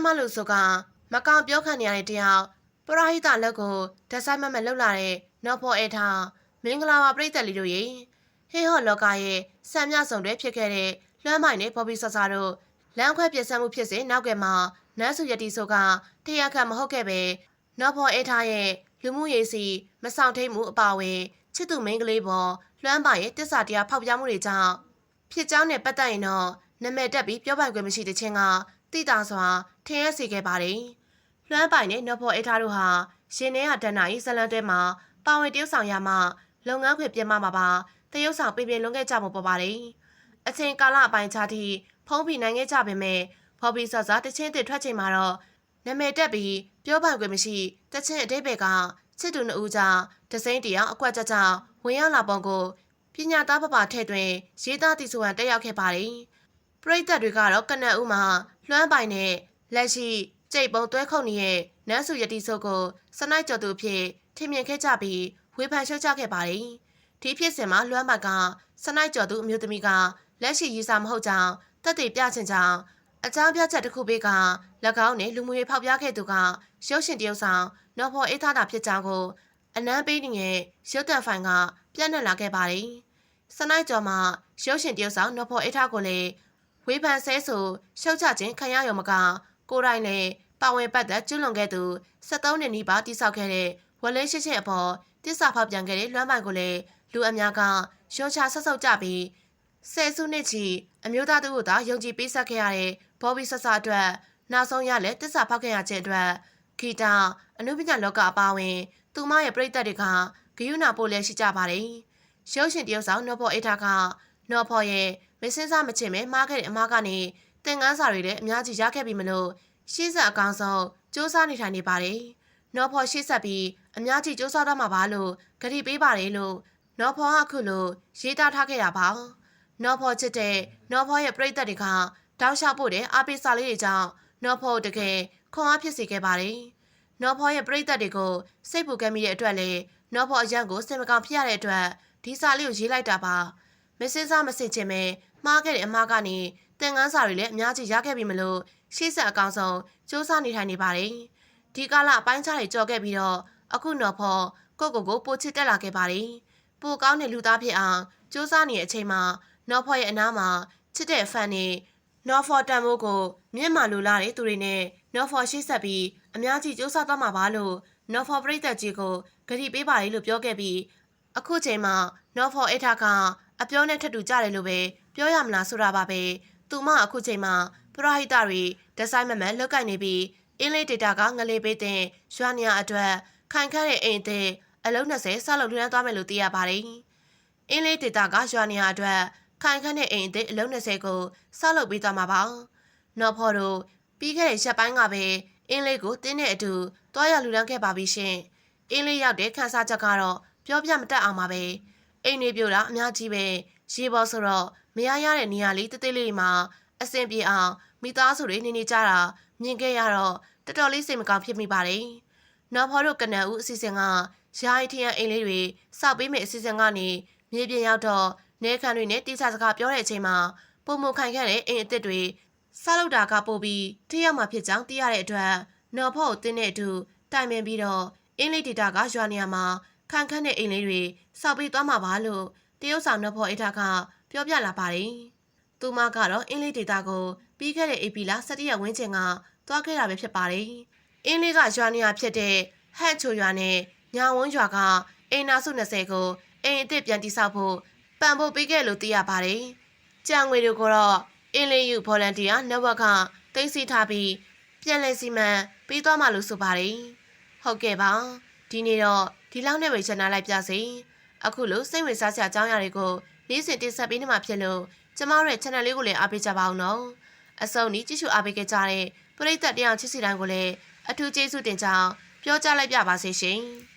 မလို့ဆိုကမကောင်ပြောခံနေရတဲ့တယောက်ပရဟိတလက်ကိုဓာတ်ဆိုင်မလှုပ်လာတဲ့နော်ဖော်အေထားမင်္ဂလာပါပရိသတ်လေးတို့ရေဟေဟော့လောကရဲ့စံမြဆောင်တွေဖြစ်ခဲ့တဲ့လွှမ်းမိုင်နဲ့ဘော်ဘီဆဆာတို့လမ်းခွဲပြစ်ဆမှုဖြစ်စဉ်နောက်ကမှနန်းစုရတီဆိုကတရားခံမဟုတ်ခဲ့ပဲနော်ဖော်အေထားရဲ့လူမှုရေးစီမဆောင်ထိန်မှုအပါအဝင်ချစ်သူမိန်းကလေးပေါ်လွှမ်းပိုင်ရဲ့တစ္ဆာတရားဖောက်ပြမှုတွေကြောင့်ဖြစ်ကြောင်းနဲ့ပတ်သက်ရင်တော့နာမည်တက်ပြီးပြောပိုင်ခွင့်မရှိတဲ့ချင်းကတိတာစွာထင်ရစေခဲ့ပါတယ်။လွှမ်းပိုင်နဲ့နော်ဖော်အေထားတို့ဟာရှင်နေရတန်နာရေးဇလန်တဲမှာပါဝင်တရုပ်ဆောင်ရမှလုပ်ငန်းခွင်ပြင်ပမှာပါတရုပ်ဆောင်ပြင်လွန်ခဲ့ကြမှုပေါ်ပါတယ်။အချိန်ကာလအပိုင်းခြားသည့်ဖုံးဖိနိုင်ခဲ့ကြပေမဲ့ဘော်ဘီဆာဆာတချင်းတစ်ထွက်ချိန်မှာတော့နာမည်တက်ပြီးပြောပိုင်ခွင့်မရှိတချင်းအတိတ်ဘက်ကချစ်သူနှစ်ဦးကြားတစိမ့်တရားအကွက်ကြကြဝင်ရောက်လာပုံကိုပညာသားပပထဲ့တွင်ရေးသားတည်ဆိုဟန်တက်ရောက်ခဲ့ပါတယ်။ပရိသတ်တွေကတော့ကနက်ဦးမှာလွှမ်းပိုင်နဲ့လက်ရှိကြိတ်ပုံတွဲခုတ်နေတဲ့နန်းစုရတီဆိုကိုစနိုက်ကျော်သူဖြစ်ထင်မြင်ခဲ့ကြပြီးဝေဖန်ရှုတ်ချခဲ့ပါတယ်။ဒီဖြစ်စဉ်မှာလွှမ်းပိုင်ကစနိုက်ကျော်သူအမျိုးသမီးကလက်ရှိရေးစာမဟုတ်ကြောင်းတက်တည်ပြချင်ကြောင်းအကြောင်းပြချက်တစ်ခုပေးက၎င်းနဲ့လူမှုရေးဖောက်ပြခဲ့သူကရုပ်ရှင်တရုပ်ဆောင်နော်ဖော်အေးထားတာဖြစ်ကြောင်းကိုအနမ်းပေးနေတဲ့ရုပ်တံဖိုင်ကပြန့်နှံ့လာခဲ့ပါတယ်။စနိုက်ကျော်မှာရုပ်ရှင်တရုပ်ဆောင်နော်ဖော်အေးထားကိုလည်းဝေဖန်ဆဲဆိုရှုတ်ချခြင်းခံရရုံမကကိုယ်တိုင်လည်းပါဝင်ပတ်သက်ကျွလွန်ခဲ့သူ73နှစ်နီးပါးတိစောက်ခဲ့တဲ့ဝလဲရှိချင်းအပေါ်တစ္ဆာဖောက်ပြန်ခဲ့တဲ့လွှမ်းပိုင်ကိုလည်းလူအများကရုံချဆက်ဆုပ်ကြပြီးဆယ်စုနှစ်ချီအမျိုးသားတို့သာယုံကြည်ပေးဆက်ခဲ့ရတဲ့ဘော်ဘီဆဆာအတွက်နောက်ဆုံးရလက်တစ္ဆာဖောက်ခဲ့ရခြင်းအတွက်ဂီတာအနုပညာလောကအပါအဝင်သူမရဲ့ပရိသတ်တွေကဂယုဏပို့လဲရှိကြပါတယ်။ရုပ်ရှင်တရုပ်ဆောင်နော်ဖော်အေးထားကနော်ဖော်ရဲ့မစင်းစားမချင်မဲမှားခဲ့တဲ့အမားကနေသင်ခန်းစာတွေလည်းအများကြီးရခဲ့ပြီမလို့ရှေ့ဆက်အကောင်ဆုံးစူးစမ်းနေထိုင်နေပါတယ်။နော်ဖော်ရှေ့ဆက်ပြီးအများကြီးစူးစမ်းတော့မှာပါလို့ဂရုပေးပါတယ်လို့နော်ဖော်ကအခုလိုရေးသားထားခဲ့တာပါ။နော်ဖော်ချစ်တဲ့နော်ဖော်ရဲ့ပရိသတ်တွေကတောက်လျှောက်ဖို့တဲ့အားပေးစာလေးတွေကြောင့်နော်ဖော်တကယ်ခွန်အားဖြစ်စေခဲ့ပါတယ်။နော်ဖော်ရဲ့ပရိသတ်တွေကိုစိတ်ပူခဲ့မိတဲ့အတွက်လည်းနော်ဖော်အရန်ကိုစင်မကောင်ဖြစ်ရတဲ့အတွက်ဒီစာလေးကိုရေးလိုက်တာပါ။မစင်းစားမစင်ချင်မဲမှားခဲ့တဲ့အမားကနေသင်ခန်းစာတွေလည်းအများကြီးရခဲ့ပြီမလို့ရှေ့ဆက်အကောင်ဆုံးစူးစမ်းနေထိုင်နေပါတယ်။ဒီကာလအပိုင်းခြားတွေကြော်ခဲ့ပြီးတော့အခုနော်ဖော်ကိုပိုချစ်တက်လာခဲ့ပါတယ်။ပိုကောင်းတဲ့လူသားဖြစ်အောင်စူးစမ်းနေတဲ့အချိန်မှာနော်ဖော်ရဲ့အနားမှာချစ်တဲ့ဖန်နဲ့နော်ဖော်တန်မိုးကိုမြင့်မာလိုလာတဲ့သူတွေနဲ့နော်ဖော်ရှေ့ဆက်ပြီးအများကြီးစူးစမ်းသွားမှာပါလို့နော်ဖော်ပရိသတ်ကြီးကိုဂရုပေးပါလေလို့ပြောခဲ့ပြီးအခုချိန်မှာနော်ဖော်အေးထားကအပြောနဲ့ထပ်တူကြတယ်လို့ပဲပြောရမလားဆိုတာပါပဲသူမအခုချိန်မှာပရဟိတတွေဒီဇိုင်းမမန်လောက်ကင်နေပြီးအင်းလေးဒေတာကငလေးပေးတဲ့ရွာနေရအတွက်ခိုင်ခန့်တဲ့အိမ်တဲ့အလုံး20ဆောက်လုပ်လွှမ်းသွားမယ်လို့သိရပါတယ်အင်းလေးဒေတာကရွာနေရအတွက်ခိုင်ခန့်တဲ့အိမ်အလုံး20ကိုဆောက်လုပ်ပေးသွားမှာပါနော်ဖော်တို့ပြီးခဲ့တဲ့ရက်ပိုင်းကပဲအင်းလေးကိုတင်းတဲ့အတူတွားရလူလန်းခဲ့ပါပြီရှင်အင်းလေးရောက်တဲ့ခန်းစားချက်ကတော့ပြောပြမတတ်အောင်ပါပဲအိမ်လေးပြိုတာအများကြီးပဲရေပေါ်ဆိုတော့မရရတဲ့နေရာလေးတေးလေးမှာအဆင်ပြေအောင်မိသားစုတွေနေကြတာမြင်ခဲ့ရတော့တော်တော်လေးစိတ်မကောင်းဖြစ်မိပါတယ်နော်ဖော်တို့ကနန်ဦးအစီအစဉ်ကယာယီထရန်အိမ်လေးတွေစောက်ပေးမယ့်အစီအစဉ်ကနေမြေပြင်ရောက်တော့နေခန့်တွေနဲ့တိကျစကားပြောတဲ့အချိန်မှာပုံမခိုင်ခဲ့တဲ့အိမ်အစ်စ်တွေဆောက်လုပ်တာကပို့ပြီးတရက်မှဖြစ်ကြောင်းသိရတဲ့အတွက်နော်ဖော်ကိုတင်းတဲ့အတူတိုင်ပင်ပြီးတော့အင်းလေးဒေတာကရွာနေရာမှာခန့်ခန့်တဲ့အိမ်လေးတွေစောက်ပေးသွားမှာပါလို့တရုတ်ဆောင်နော်ဖော်အေးထားကပြောပြလာပါတယ်။သူမကတော့အင်းလေးဒေတာကိုပြီးခဲ့တဲ့ဧပြီလ17ရက်ဝန်းကျင်ကသွားခဲ့တာပဲဖြစ်ပါတယ်။အင်းလေးကရွာနေရာဖြစ်တဲ့ဟန့်ချိုရွာနဲ့ညာဝန်းရွာကအိမ်နာစု20ကိုအိမ်အစ်စ်ပြန်တိစောက်ဖို့ပံ့ပိုးပေးခဲ့လို့သိရပါတယ်။ကြံငွေတွေကိုတော့အင်းလေးယူဗော်လန်တီယာnetworkကသိမ်းဆည်းထားပြီးပြန်လည်စီမံပေးသွားမှလို့ဆိုပါတယ်။ဟုတ်ကဲ့ပါ။ဒီနေ့တော့ဒီလောက်နဲ့ပဲရှင်းနာလိုက်ပြစေ။အခုလိုစိတ်ဝင်စားစရာအကြောင်းအရာတွေကိုနေ့စဉ်တင်ဆက်ပေးနေမှာဖြစ်လို့ကျမတို့ရဲ့ channel လေးကိုလည်းအားပေးကြပါဦးနော်။အဆုံးนี้ကြည့်ရှုအားပေးခဲ့ကြတဲ့ပရိသတ်တရားချစ်စီတိုင်းကိုလည်းအထူးကျေးဇူးတင်ကြောင်းပြောကြားလိုက်ပြပါစေရှင်။